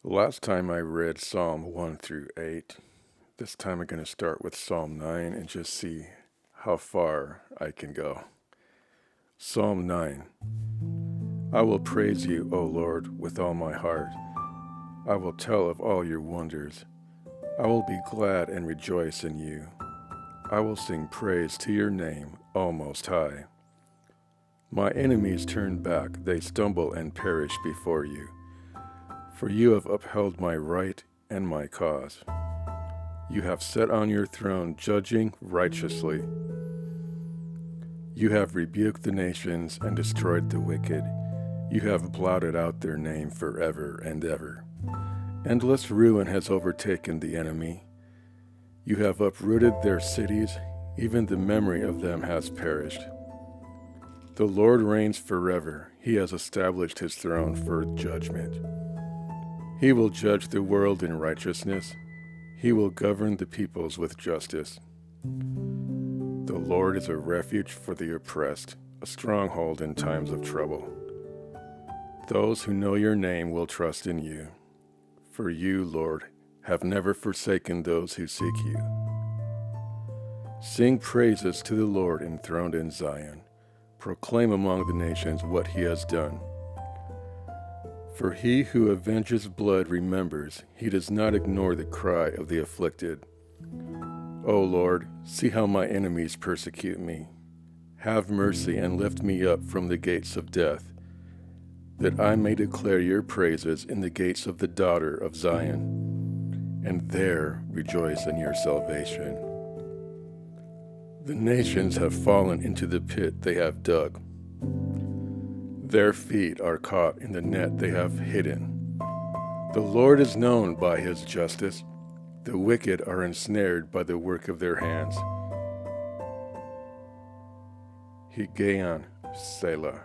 Last time I read Psalm 1 through 8. This time I'm going to start with Psalm 9 and just see how far I can go. Psalm 9. I will praise you, O Lord, with all my heart. I will tell of all your wonders. I will be glad and rejoice in you. I will sing praise to your name, O Most High. My enemies turn back, they stumble and perish before you. For you have upheld my right and my cause. You have sat on your throne judging righteously. You have rebuked the nations and destroyed the wicked. You have blotted out their name forever and ever. Endless ruin has overtaken the enemy. You have uprooted their cities, even the memory of them has perished. The Lord reigns forever. He has established his throne for judgment. He will judge the world in righteousness. He will govern the peoples with justice. The Lord is a refuge for the oppressed, a stronghold in times of trouble. Those who know your name will trust in you. For you, Lord, have never forsaken those who seek you. Sing praises to the Lord enthroned in Zion. Proclaim among the nations what he has done. For he who avenges blood remembers, he does not ignore the cry of the afflicted. O Lord, see how my enemies persecute me. Have mercy and lift me up from the gates of death, that I may declare your praises in the gates of the daughter of Zion, and there rejoice in your salvation. The nations have fallen into the pit they have dug. Their feet are caught in the net they have hidden. The Lord is known by his justice. The wicked are ensnared by the work of their hands. Higgaion, Selah.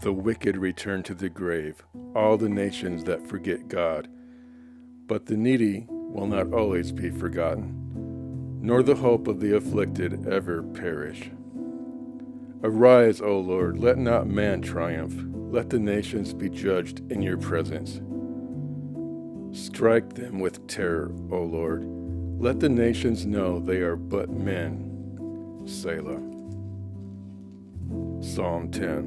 The wicked return to the grave, all the nations that forget God. But the needy will not always be forgotten, nor the hope of the afflicted ever perish. Arise, O Lord, let not man triumph. Let the nations be judged in your presence. Strike them with terror, O Lord. Let the nations know they are but men. Selah. Psalm 10.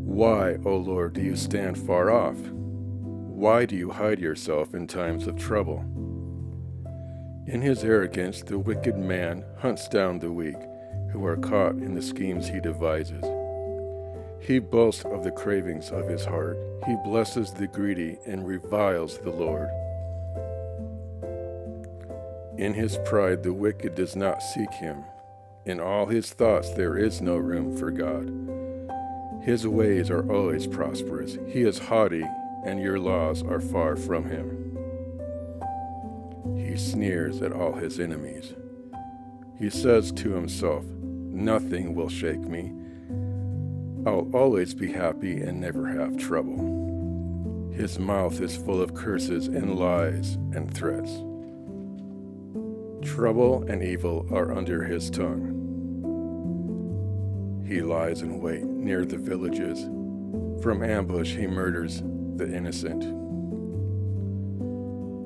Why, O Lord, do you stand far off? Why do you hide yourself in times of trouble? In his arrogance, the wicked man hunts down the weak, who are caught in the schemes he devises. He boasts of the cravings of his heart. He blesses the greedy and reviles the Lord. In his pride, the wicked does not seek him. In all his thoughts, there is no room for God. His ways are always prosperous. He is haughty, and your laws are far from him. He sneers at all his enemies. He says to himself, nothing will shake me. I'll always be happy and never have trouble. His mouth is full of curses and lies and threats. Trouble and evil are under his tongue. He lies in wait near the villages. From ambush he murders the innocent,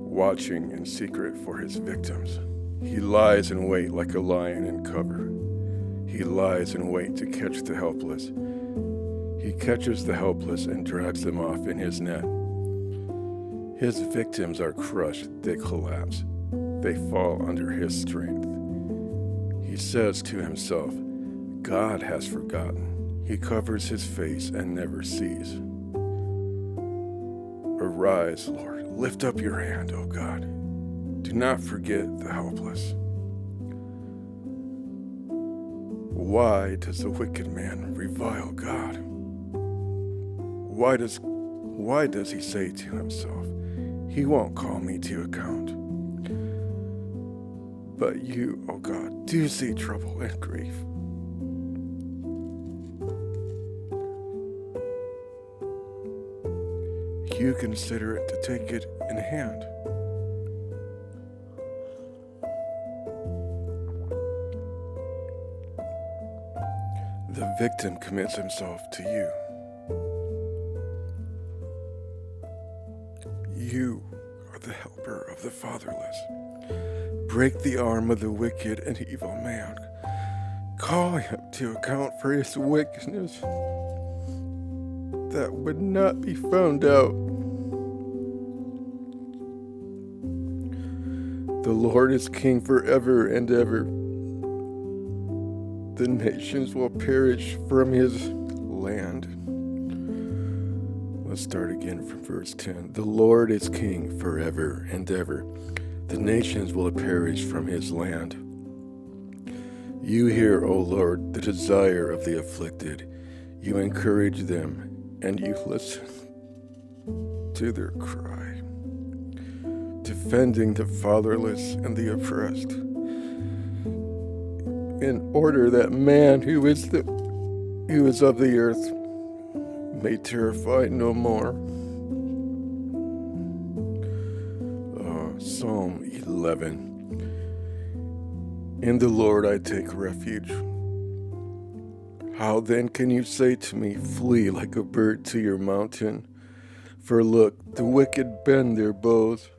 watching in secret for his victims. He lies in wait like a lion in cover. He lies in wait to catch the helpless. He catches the helpless and drags them off in his net. His victims are crushed, they collapse. They fall under his strength. He says to himself, God has forgotten. He covers his face and never sees. Arise, Lord, lift up your hand, O God. Do not forget the helpless. Why does the wicked man revile God? Why does he say to himself, he won't call me to account? But you, O God, do see trouble and grief. You consider it to take it in hand. The victim commits himself to you. You are the helper of the fatherless. Break the arm of the wicked and evil man. Call him to account for his wickedness that would not be found out. The Lord is king forever and ever. The nations will perish from his land. Let's start again from verse 10. The Lord is king forever and ever. The nations will perish from his land. You hear, O Lord, the desire of the afflicted. You encourage them, and you listen to their cry, defending the fatherless and the oppressed, in order that man who is of the earth may terrify no more. Psalm 11. In the Lord I take refuge. How then can you say to me, flee like a bird to your mountain? For look, the wicked bend their bows.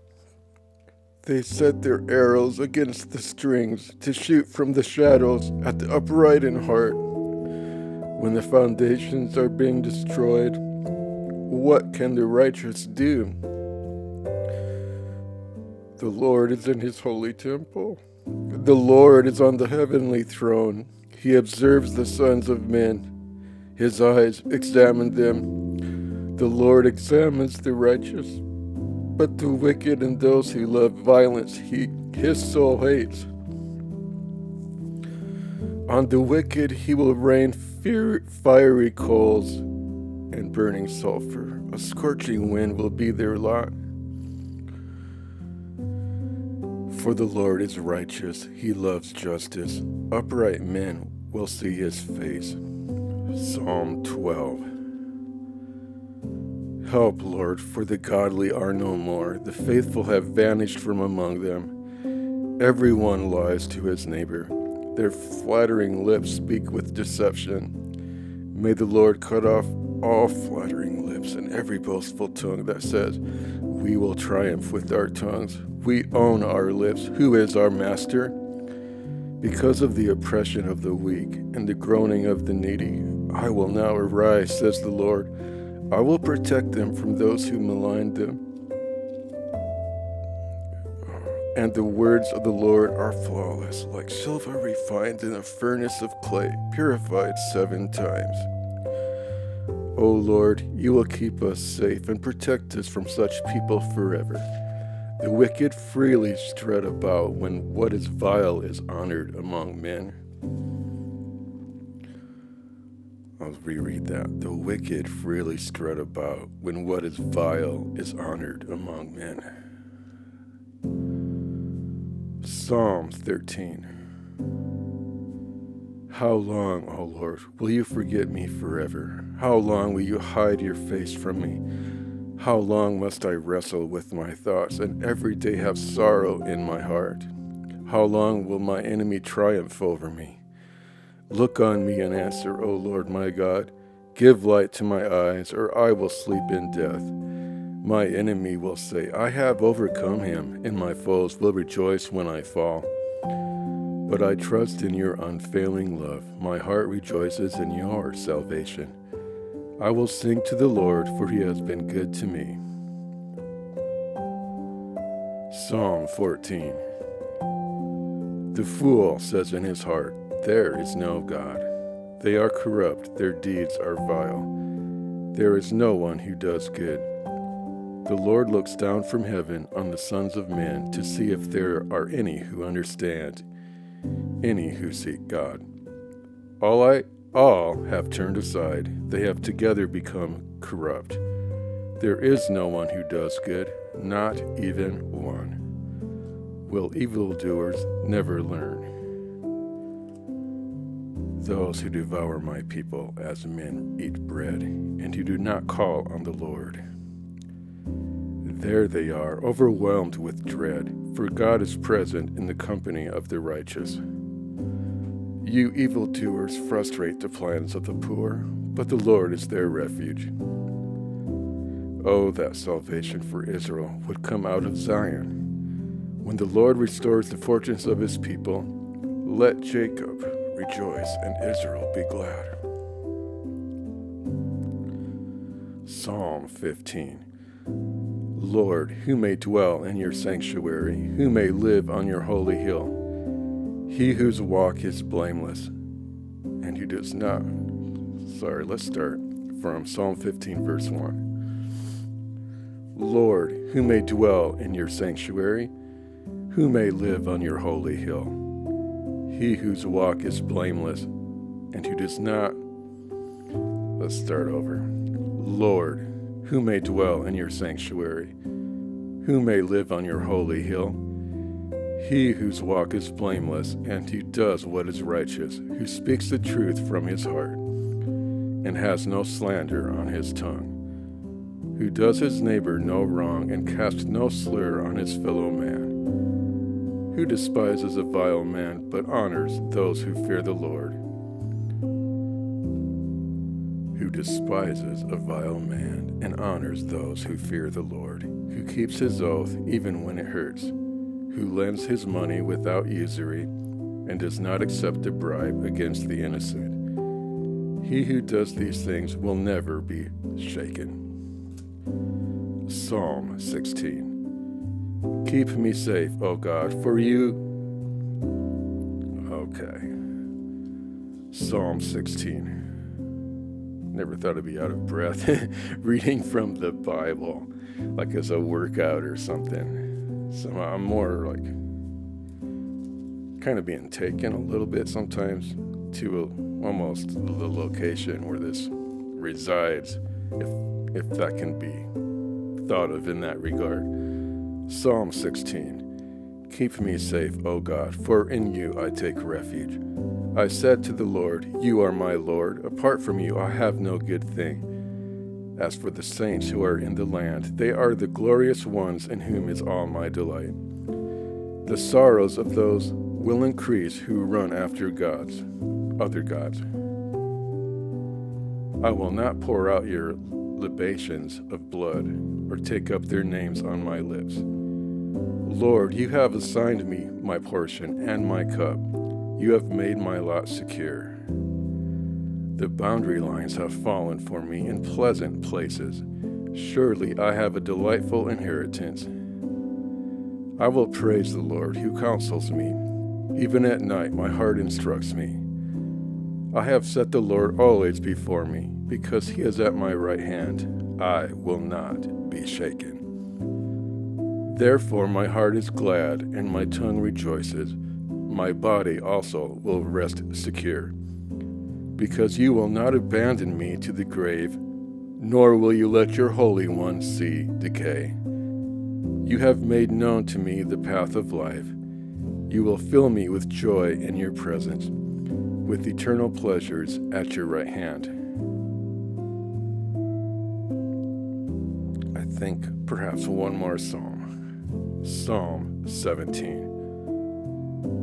They set their arrows against the strings to shoot from the shadows at the upright in heart. When the foundations are being destroyed, what can the righteous do? The Lord is in his holy temple. The Lord is on the heavenly throne. He observes the sons of men. His eyes examine them. The Lord examines the righteous, but the wicked and those who love violence, his soul hates. On the wicked he will rain fiery coals and burning sulfur. A scorching wind will be their lot. For the Lord is righteous, he loves justice. Upright men will see his face. Psalm 12. Help, Lord, for the godly are no more. The faithful have vanished from among them. Everyone lies to his neighbor. Their flattering lips speak with deception. May the Lord cut off all flattering lips and every boastful tongue that says, we will triumph with our tongues. We own our lips. Who is our master? Because of the oppression of the weak and the groaning of the needy, I will now arise, says the Lord. I will protect them from those who malign them. And the words of the Lord are flawless, like silver refined in a furnace of clay, purified 7 times. O Lord, you will keep us safe and protect us from such people forever. The wicked freely strut about when what is vile is honored among men. I'll reread that. The wicked freely strut about when what is vile is honored among men. Psalm 13. How long, O Lord, will you forget me forever? How long will you hide your face from me? How long must I wrestle with my thoughts and every day have sorrow in my heart? How long will my enemy triumph over me? Look on me and answer, O Lord my God. Give light to my eyes, or I will sleep in death. My enemy will say, I have overcome him, and my foes will rejoice when I fall. But I trust in your unfailing love. My heart rejoices in your salvation. I will sing to the Lord, for he has been good to me. Psalm 14. The fool says in his heart, there is no God. They are corrupt, their deeds are vile. There is no one who does good. The Lord looks down from heaven on the sons of men to see if there are any who understand, any who seek God. All have turned aside, they have together become corrupt. There is no one who does good, not even one. Will evildoers never learn? Those who devour my people as men eat bread, and who do not call on the Lord. There they are, overwhelmed with dread, for God is present in the company of the righteous. You evildoers frustrate the plans of the poor, but the Lord is their refuge. Oh, that salvation for Israel would come out of Zion. When the Lord restores the fortunes of his people, let Jacob rejoice and Israel be glad. Psalm 15. Lord, who may dwell in your sanctuary, who may live on your holy hill? He whose walk is blameless, and who does not. Let's start from Psalm 15, verse 1. Lord, who may dwell in your sanctuary, who may live on your holy hill? He whose walk is blameless, and who does not. Let's start over. Lord, who may dwell in your sanctuary, who may live on your holy hill? He whose walk is blameless, and who does what is righteous, who speaks the truth from his heart, and has no slander on his tongue, who does his neighbor no wrong, and casts no slur on his fellow man, who despises a vile man, but honors those who fear the Lord, who despises a vile man, and honors those who fear the Lord, who keeps his oath even when it hurts, who lends his money without usury, and does not accept a bribe against the innocent. He who does these things will never be shaken. Psalm 16. Keep me safe, O God, for you. Okay. Psalm 16. Never thought I'd be out of breath reading from the Bible, like as a workout or something. So I'm more like kind of being taken a little bit sometimes to almost the location where this resides, if that can be thought of in that regard. Psalm 16. Keep me safe, O God, for in you I take refuge. I said to the Lord, you are my Lord. Apart from you I have no good thing. As for the saints who are in the land, they are the glorious ones in whom is all my delight. The sorrows of those will increase who run after other gods. I will not pour out your libations of blood, or take up their names on my lips. Lord, you have assigned me my portion and my cup. You have made my lot secure. The boundary lines have fallen for me in pleasant places. Surely I have a delightful inheritance. I will praise the Lord who counsels me. Even at night my heart instructs me. I have set the Lord always before me. Because he is at my right hand, I will not be shaken. Therefore my heart is glad, and my tongue rejoices. My body also will rest secure. Because you will not abandon me to the grave, nor will you let your Holy One see decay. You have made known to me the path of life. You will fill me with joy in your presence, with eternal pleasures at your right hand. I think perhaps one more psalm. Psalm 17.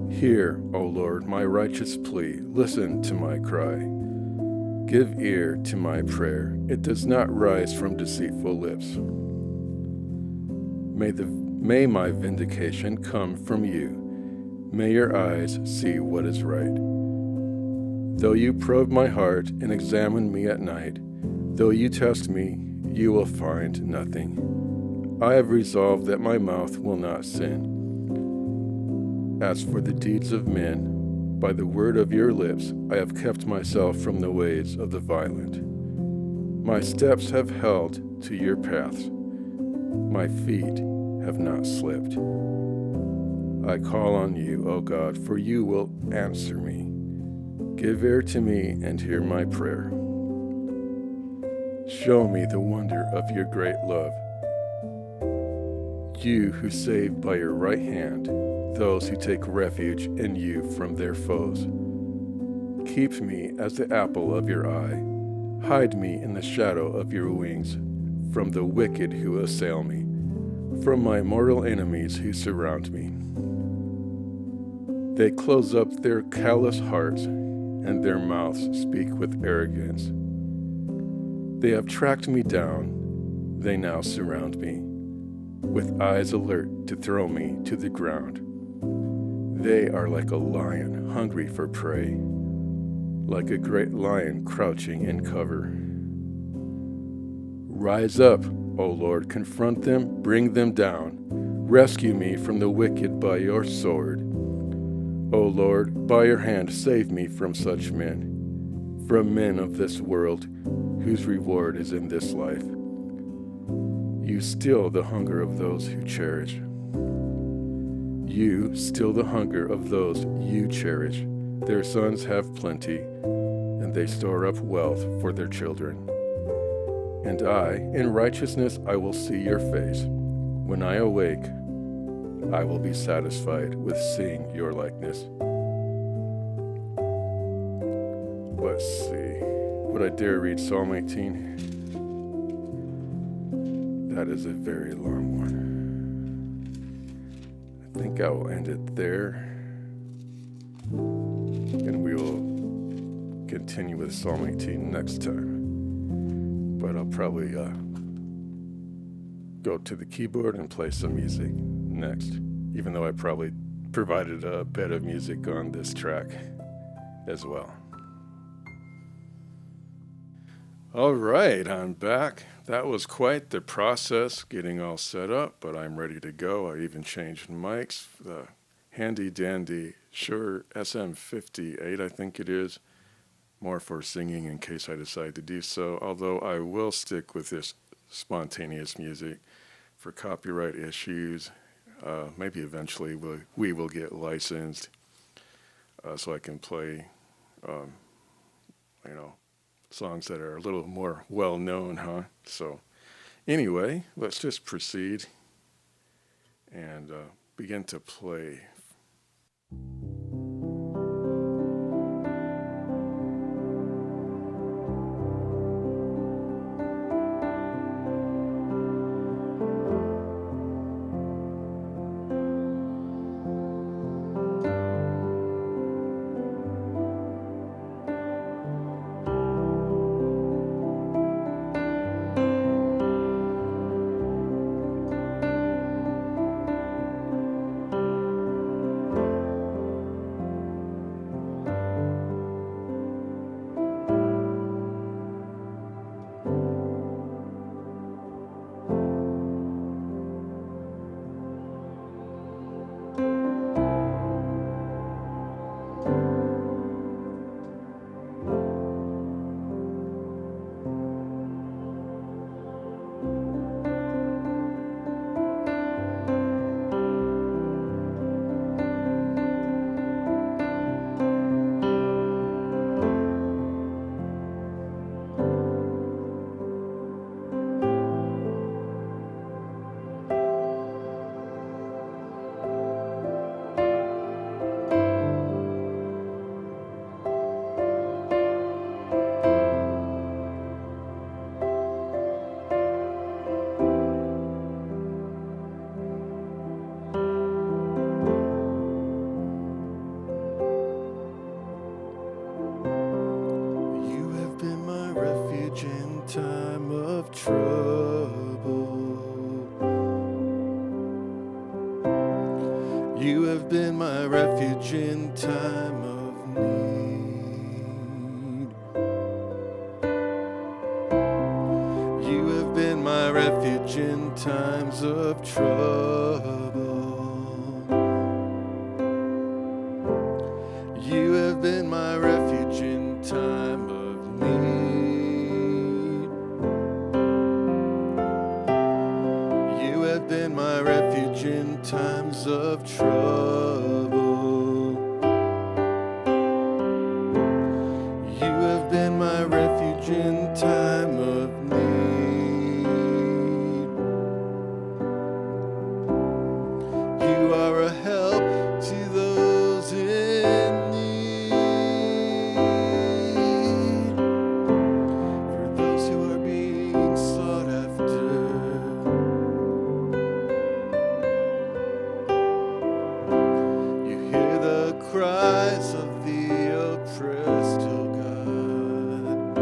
Hear, O Lord, my righteous plea. Listen to my cry. Give ear to my prayer. It does not rise from deceitful lips. May my vindication come from you. May your eyes see what is right. Though you probe my heart and examine me at night, though you test me, you will find nothing. I have resolved that my mouth will not sin. As for the deeds of men, by the word of your lips, I have kept myself from the ways of the violent. My steps have held to your paths. My feet have not slipped. I call on you, O God, for you will answer me. Give ear to me and hear my prayer. Show me the wonder of your great love. You who save by your right hand those who take refuge in you from their foes. Keep me as the apple of your eye. Hide me in the shadow of your wings from the wicked who assail me, from my mortal enemies who surround me. They close up their callous hearts, and their mouths speak with arrogance. They have tracked me down. They now surround me, with eyes alert to throw me to the ground. They are like a lion hungry for prey, like a great lion crouching in cover. Rise up, O Lord, confront them, bring them down. Rescue me from the wicked by your sword. O Lord, by your hand save me from such men, from men of this world, whose reward is in this life. You still the hunger of those who cherish. You still the hunger of those you cherish. Their sons have plenty, and they store up wealth for their children. And I, in righteousness, I will see your face. When I awake, I will be satisfied with seeing your likeness. Let's see. Would I dare read Psalm 18? That is a very long one. I think I will end it there. And we will continue with Psalm 18 next time. But I'll probably go to the keyboard and play some music next, even though I probably provided a bit of music on this track as well. All right, I'm back. That was quite the process getting all set up, but I'm ready to go. I even changed mics. The handy dandy Shure SM58, I think it is. More for singing in case I decide to do so, although I will stick with this spontaneous music for copyright issues. Maybe eventually we will get licensed so I can play, songs that are a little more well-known, huh? So anyway, let's just proceed and begin to play. Time of trouble, you have been my refuge in time of need. You have been my refuge in times of trouble. You have been my refuge in time of need. Been my refuge in times of trouble. You have been my refuge in time of need. You are a help to those in need, for those who are being sought after. Cries of the oppressed, oh God.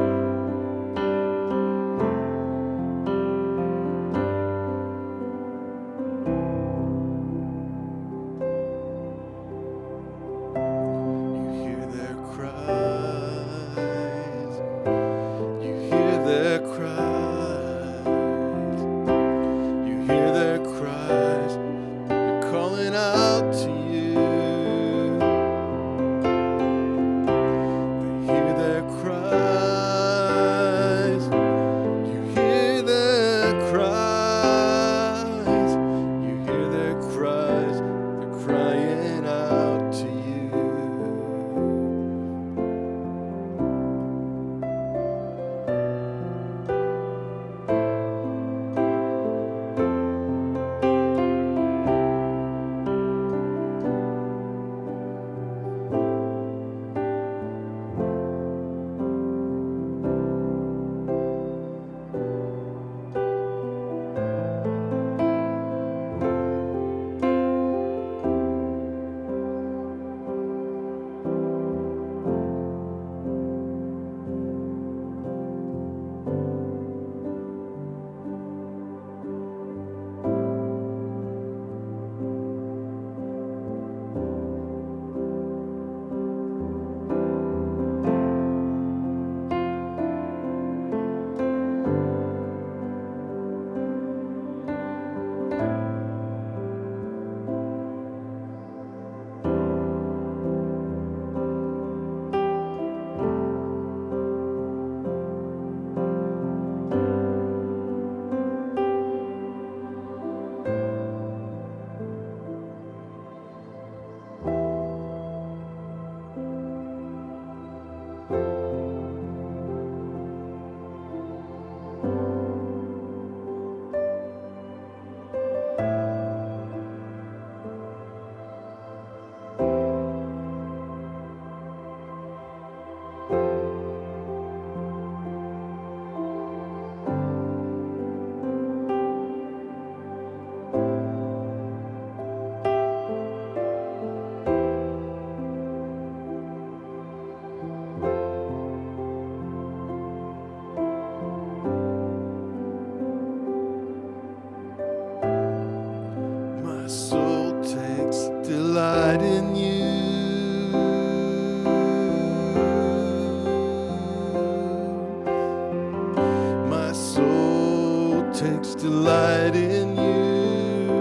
takes delight in you.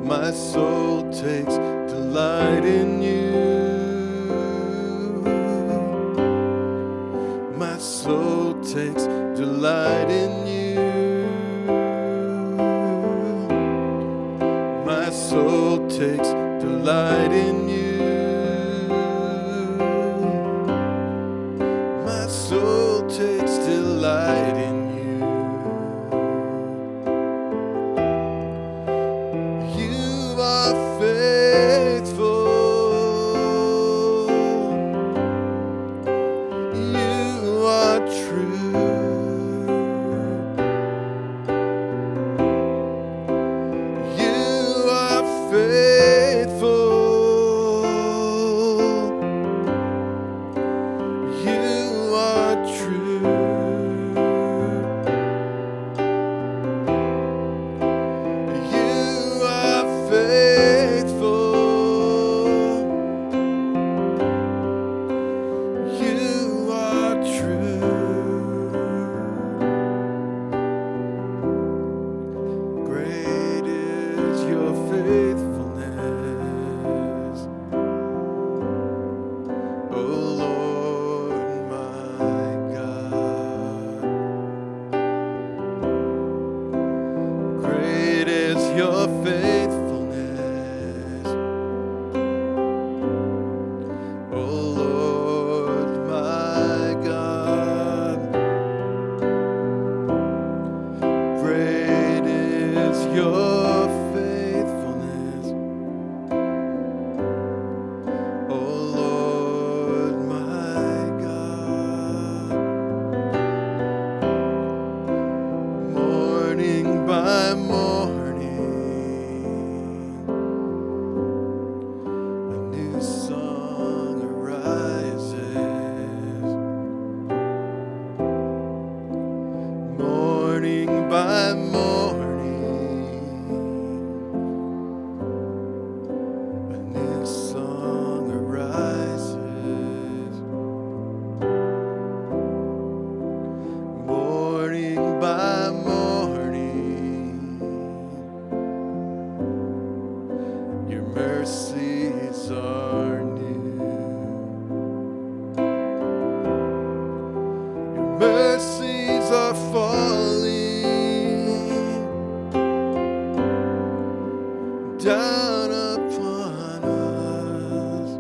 My soul takes delight in you. My soul takes delight in you. My soul takes delight in you. My soul takes delight in you. You are faithful. You are true. You are faithful. You are true. You are faithful. You are true. Great is your faithfulness, O Lord my God. Great is your faithfulness, O Lord my God. Great is your faithfulness, O Lord my God. Morning by morning, a new song arises. Morning by morning, a new song arises. Morning by morning, your mercies are new. Your mercies are falling down upon us.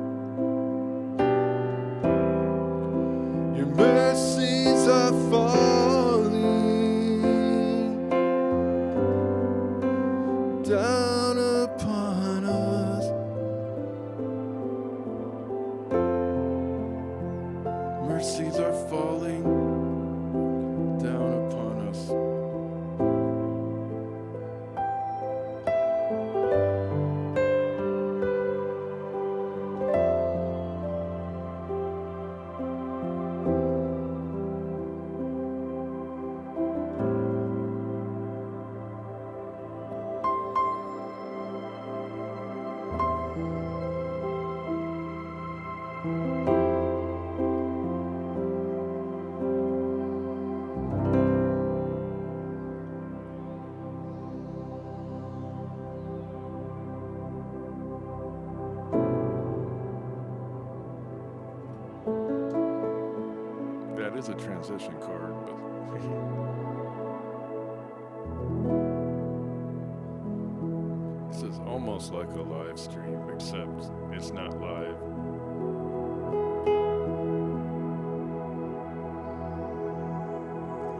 Your mercies are falling down upon us. Mercies are falling down upon us. That is a transition card, but this is almost like a live stream, except it's not live.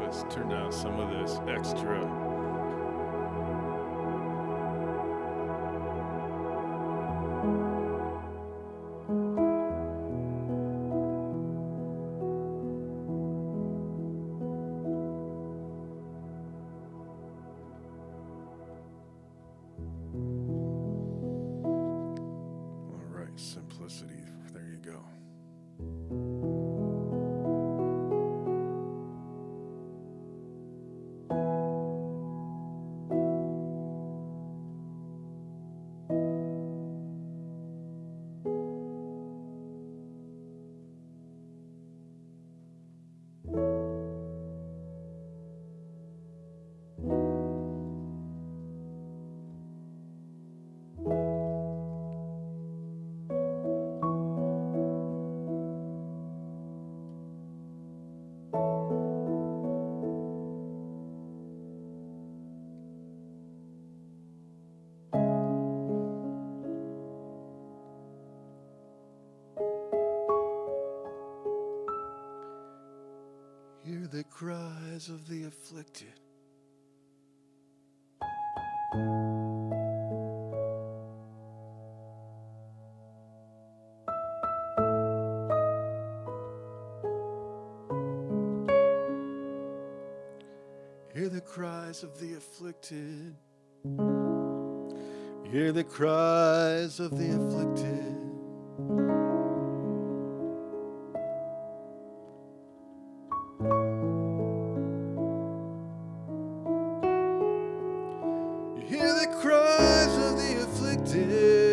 Let's turn down some of this extra. Simplicity, there you go. the cries of the afflicted. Hear the cries of the afflicted. Hear the cries of the afflicted. Hear the cries of the afflicted.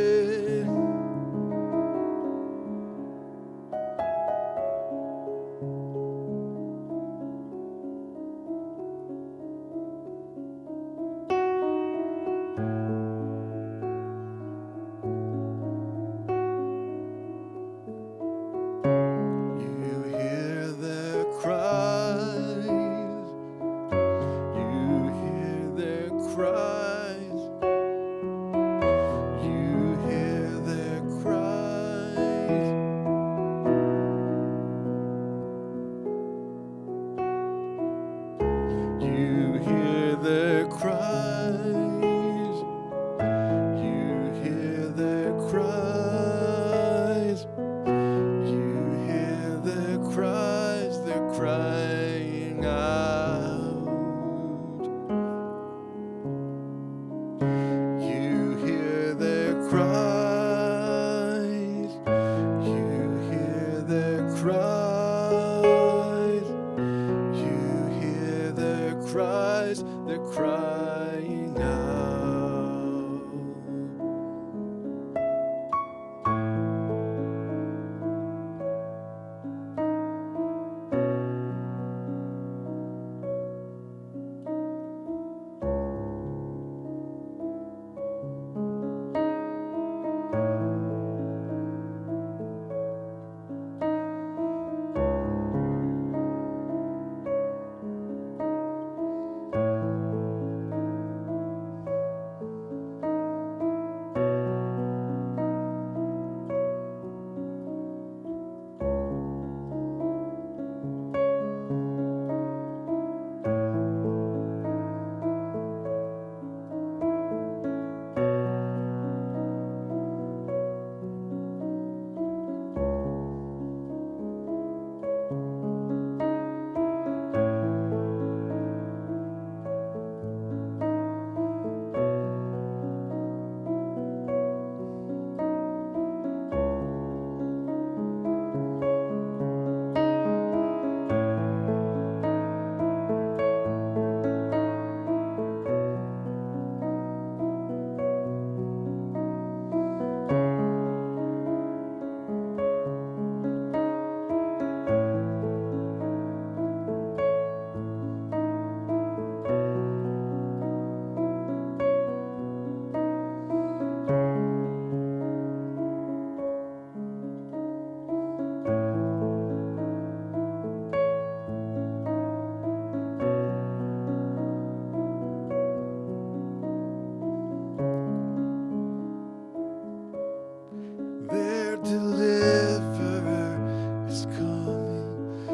Their deliverer is coming.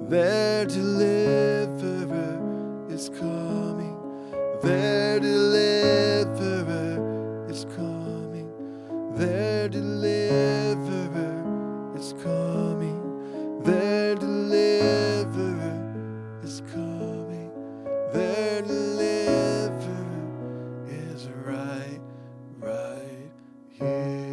Their deliverer is coming. Their deliverer is coming. Their deliverer is coming. Their deliverer is right here.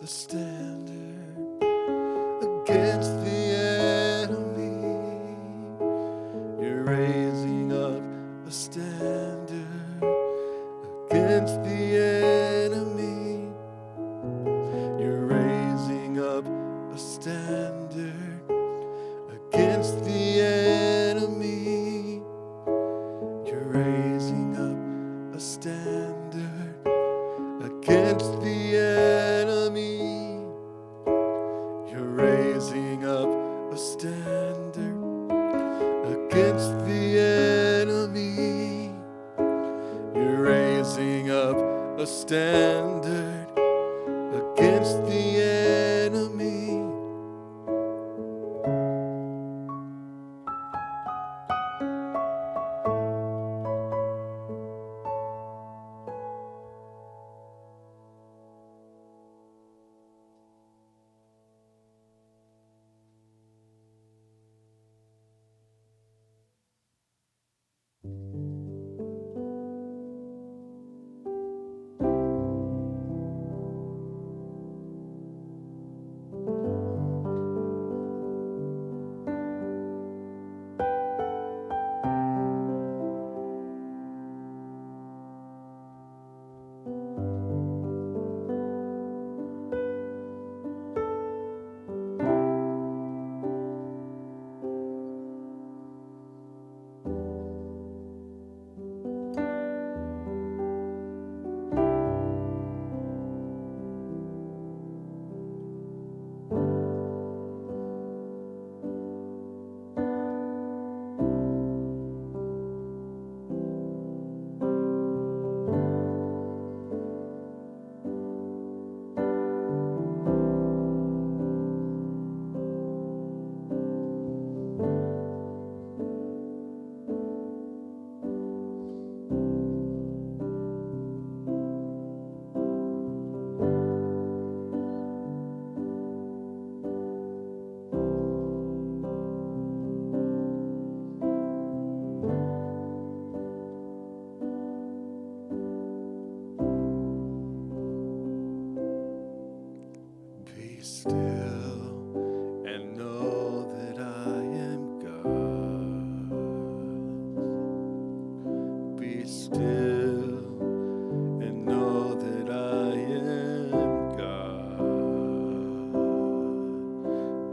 a standard against the enemy. You're raising up a standard against the enemy. You're raising up a standard against the enemy. You're raising up a standard against the enemy. You're raising up a standard against the enemy. You're raising up a standard against the enemy. Be still and know that I am God. Be still and know that I am God.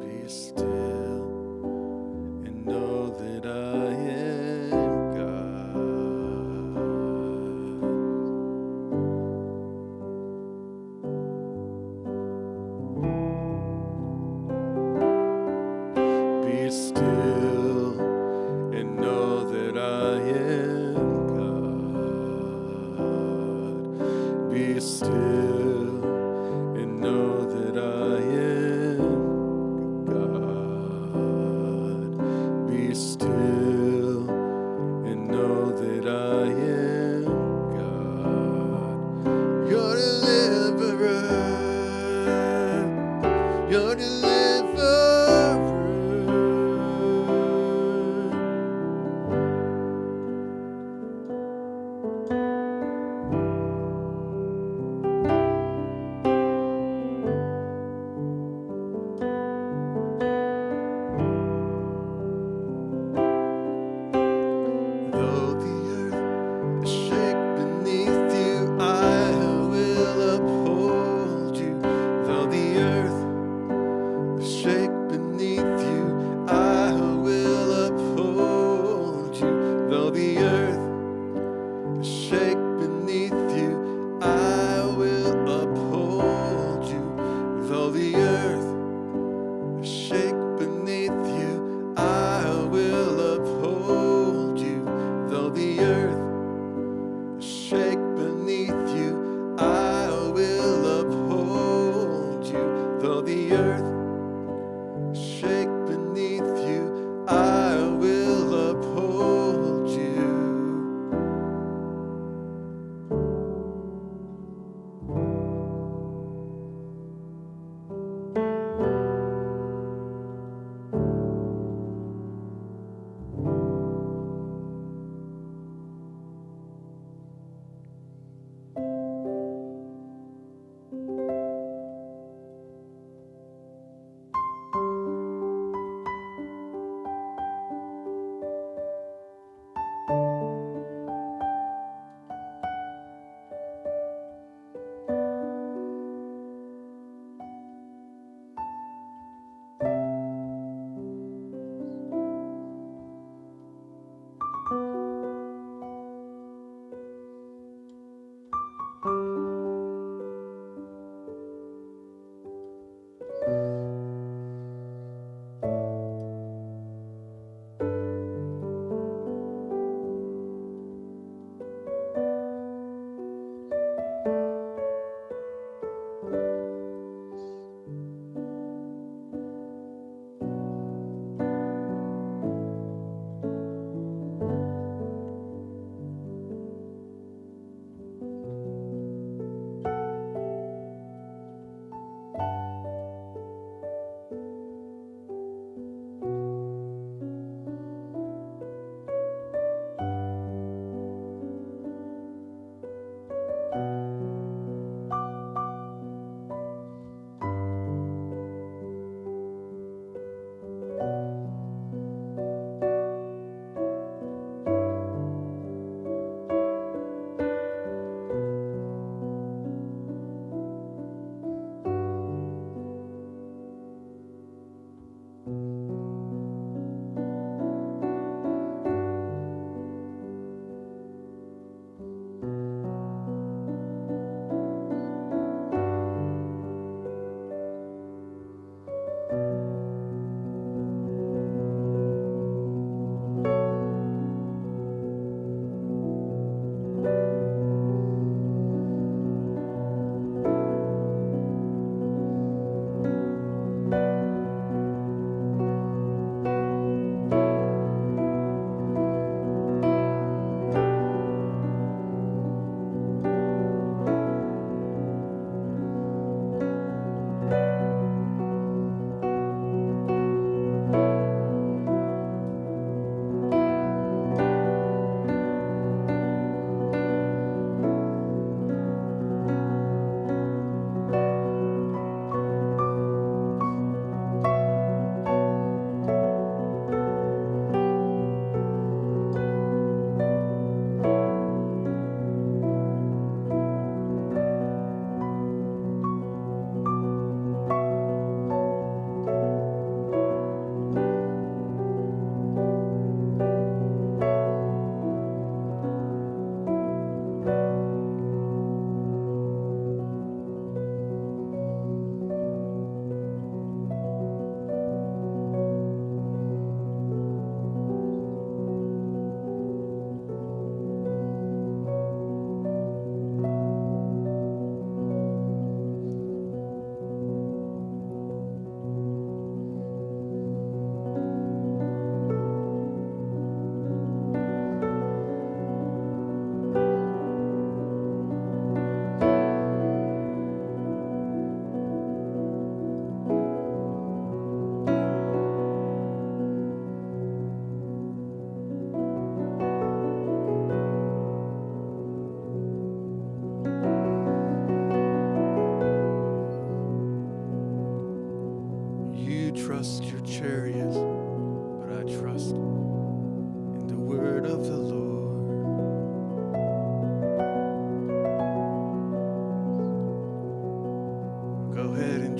Be still and know that I am God. Be still and know that I am God. Be still and know that I am God. Be still and know that I am God. Your deliverer, your deliverer. Though the earth shake beneath you, I will uphold you. Though the earth shake beneath you, I will uphold you. Though the earth shake beneath you, I will uphold you. Though the earth shake beneath you, I will uphold you. Though the earth shake beneath you, I will uphold you. Though the earth shake beneath you, I will uphold you.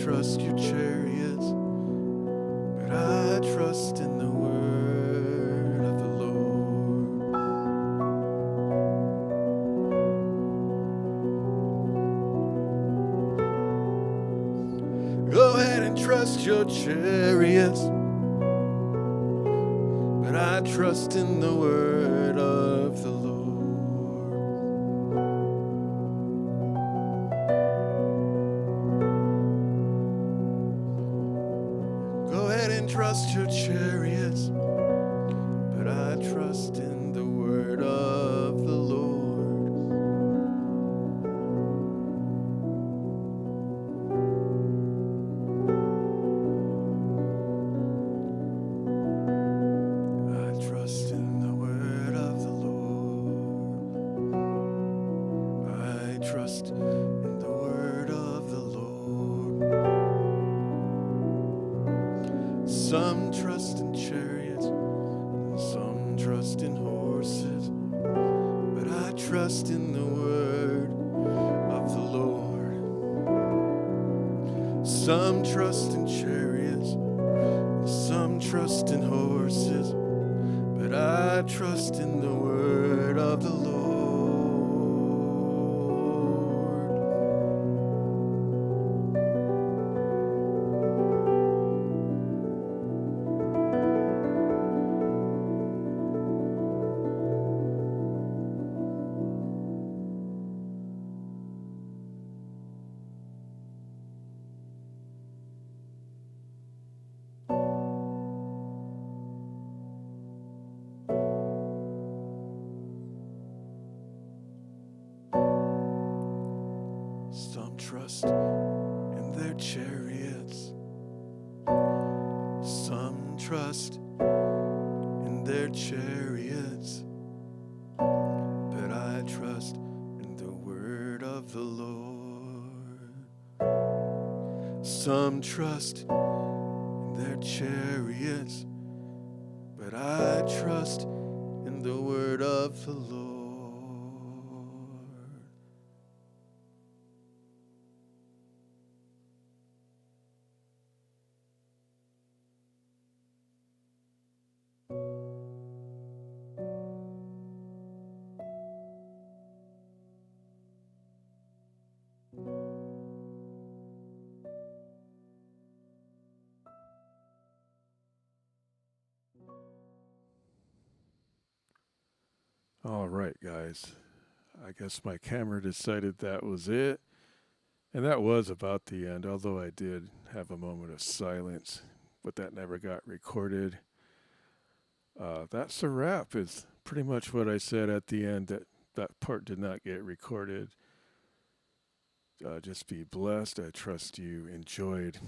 trust your chariots, but I trust in the word of the Lord. Go ahead and trust your chariots, but I trust in the word of the Lord. Go ahead and trust your chariots, but I trust in the word of the Lord. I trust in the word of the Lord. I trust in the word of the Lord. Some trust in chariots, and some trust in horses, but I trust in the word of the Lord. Some trust in chariots, and some trust in horses, but I trust in the word of the Lord. Some trust in their chariots. Some trust in their chariots. But I trust in the word of the Lord. Some trust in their chariots. But I trust in the word of the Lord. All right, guys. I guess my camera decided that was it. And that was about the end, although I did have a moment of silence, but that never got recorded. That's a wrap, is pretty much what I said at the end. That part did not get recorded. Just be blessed. I trust you enjoyed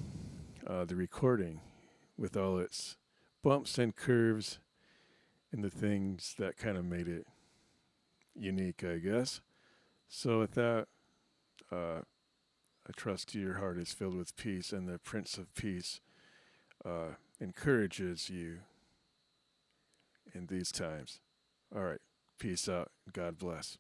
the recording with all its bumps and curves and the things that kind of made it unique, I guess. So with that, I trust your heart is filled with peace, and the Prince of Peace encourages you in these times. All right, peace out. God bless.